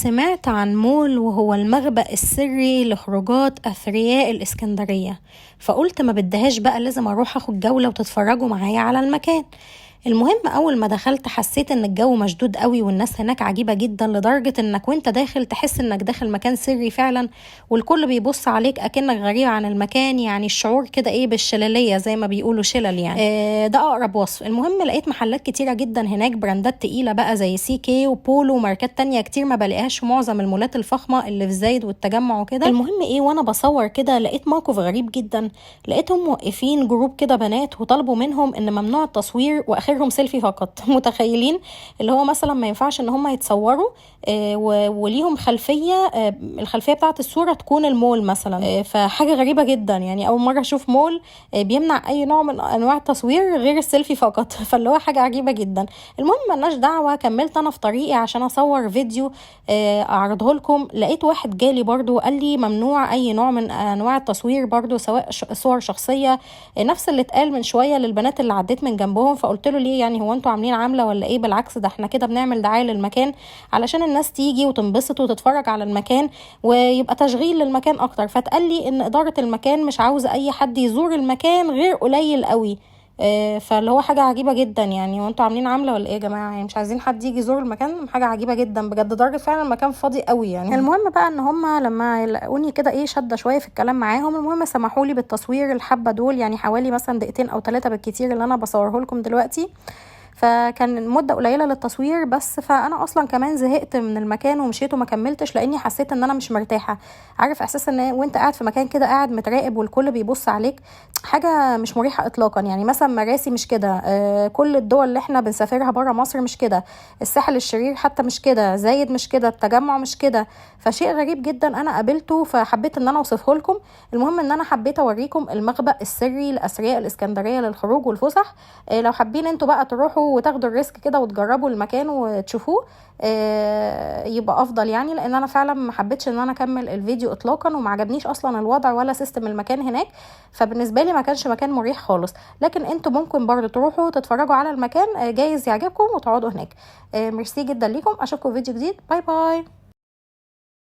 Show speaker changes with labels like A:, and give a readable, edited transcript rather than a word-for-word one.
A: سمعت عن مول وهو المخبأ السري لخروجات أثرياء الإسكندرية، فقلت ما بدهاش بقى لازم أروح أخد جولة وتتفرجوا معايا على المكان. المهم أول ما دخلت حسيت إن الجو مشدود قوي والناس هناك عجيبة جدا، لدرجة إنك وإنت داخل تحس إنك داخل مكان سري فعلا، والكل بيبص عليك أكنك غريب عن المكان. يعني الشعور كده إيه بالشلالية زي ما بيقولوا شلل يعني. ده أقرب وصف. المهم لقيت محلات كتيرة جدا هناك، براندات تقيلة بقى زي سي كي وبولو وماركات تانية كتير ما بلاقيهاش في معظم المولات الفخمة اللي في زايد والتجمع وكده. المهم إيه، وأنا بصور كده لقيت موقف غريب جدا. لقيتهم موقفين جروب كده بنات وطلبوا منهم إن ممنوع التصوير وآخرهم سيلفي فقط. متخيلين اللي هو مثلا ما ينفعش ان هم يتصوروا وليهم خلفية، الخلفية بتاعت الصورة تكون المول مثلا. فحاجة غريبة جدا، يعني اول مرة اشوف مول بيمنع اي نوع من انواع التصوير غير السيلفي فقط. فاللي هو حاجة عجيبة جدا. المهم ملناش دعوة، كملت انا في طريقي عشان اصور فيديو اعرضه لكم. لقيت واحد جالي برضو قال لي ممنوع اي نوع من انواع التصوير برضو، سواء صور شخصية، نفس اللي اتقال من شوية للبنات اللي عديت من جنبهم. فقلت له ليه يعني، هو انتوا عاملين عاملة ولا ايه؟ بالعكس ده احنا كده بنعمل دعاية للمكان علشان الناس تيجي وتنبسط وتتفرج على المكان ويبقى تشغيل للمكان اكتر. فتقال لي ان ادارة المكان مش عاوزة اي حد يزور المكان غير قليل قوي. فاللي هو حاجة عجيبة جدا يعني. وانتوا عاملين عاملة ولا ايه يا جماعة؟ يعني مش عايزين حد يجي يزور المكان؟ حاجة عجيبة جدا بجد، درجة فعلا المكان فاضي قوي يعني. المهم بقى ان هما لما يلاقوني كده ايه شدة شوية في الكلام معاهم، المهم سمحوا لي بالتصوير الحبة دول، يعني حوالي مثلا دقيقتين او 3 بالكتير اللي انا بصوره لكم دلوقتي. فكان مدة قليلة للتصوير بس. فانا اصلا كمان زهقت من المكان ومشيت وما كملتش، لاني حسيت ان انا مش مرتاحة. عارف احساس ان وانت قاعد في مكان كده قاعد متراقب والكل بيبص عليك؟ حاجة مش مريحة اطلاقا. يعني مثلا مراسي مش كده، كل الدول اللي احنا بنسافرها برا مصر مش كده، الساحل الشرير حتى مش كده، زايد مش كده، التجمع مش كده. فشيء غريب جدا انا قابلته، فحبيت ان انا اوصفه لكم. المهم ان انا حبيت اوريكم المخبأ السري لاثرياء الاسكندرية للخروج والفسح. لو حابين انتوا بقى تروحوا وتاخدوا الريسك كده وتجربوا المكان وتشوفوه، يبقى افضل يعني. لان انا فعلا ما حبيتش ان انا اكمل الفيديو اطلاقا، وما عجبنيش اصلا الوضع ولا سيستم المكان هناك. فبالنسبه لي ما كانش مكان مريح خالص. لكن انتوا ممكن برضو تروحوا تتفرجوا على المكان، جايز يعجبكم وتقعدوا هناك. ميرسي جدا ليكم، اشوفكم في فيديو جديد. باي باي.